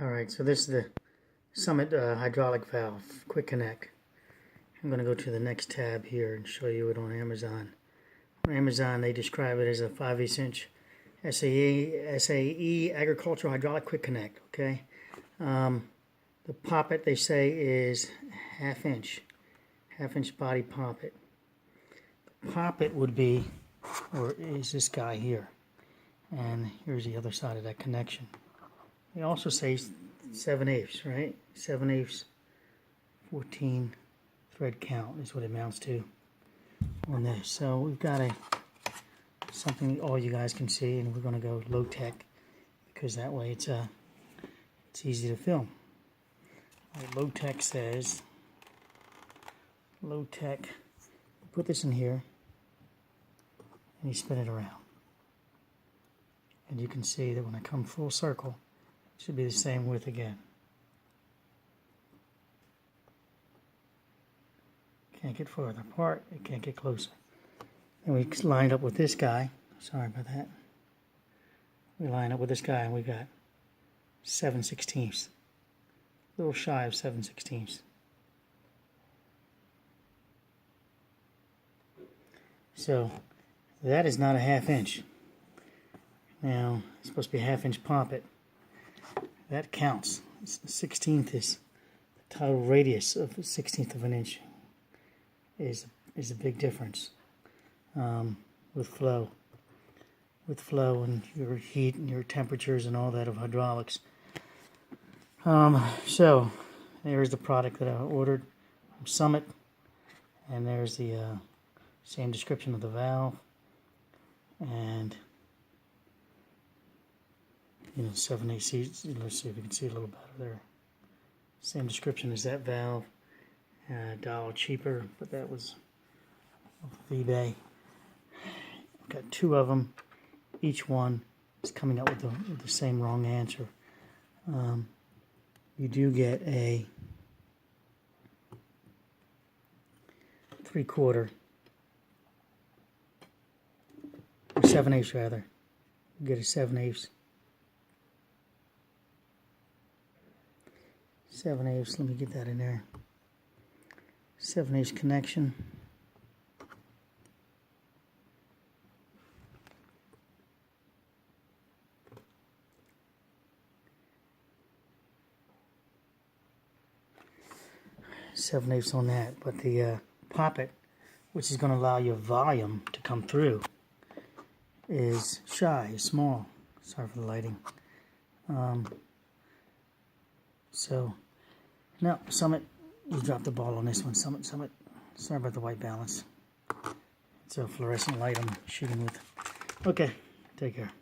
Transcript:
Alright, so this is the Summit hydraulic valve, quick connect. I'm going to go to the next tab here and show you it on Amazon. On Amazon they describe it as a 5/8 inch SAE agricultural hydraulic quick connect. Okay, the poppet they say is half inch body poppet. The poppet would be, or is this guy here, and here's the other side of that connection. They also say 7/8, right? 7/8, 14 thread count is what it amounts to on this. So we've got something all you guys can see, and we're going to go low tech because that way it's easy to film. Low tech says, low tech, put this in here and you spin it around. And you can see that when I come full circle, it should be the same width again. Can't get farther apart, it can't get closer. And we lined up with this guy, sorry about that. We lined up with this guy and we got 7/16, a little shy of 7/16. So that is not a half inch. Now, it's supposed to be a half inch poppet. That counts. 1/16 is the total radius of 1/16 of an inch. Is a big difference with flow and your heat and your temperatures and all that of hydraulics. So there's the product that I ordered from Summit, and there's the same description of the valve, and 7/8. Let's see if we can see a little better there. Same description as that valve. $1 cheaper, but that was off of eBay. Got 2 of them. Each one is coming up with the same wrong answer. You do get a 3/4 or 7/8 rather. You get a 7/8. 7/8. Let me get that in there. 7/8 connection. $7/8 on that, but the poppet, which is going to allow your volume to come through, is shy, small. Sorry for the lighting. So now Summit, you dropped the ball on this one. Summit. Sorry about the white balance. It's a fluorescent light I'm shooting with. Okay, take care.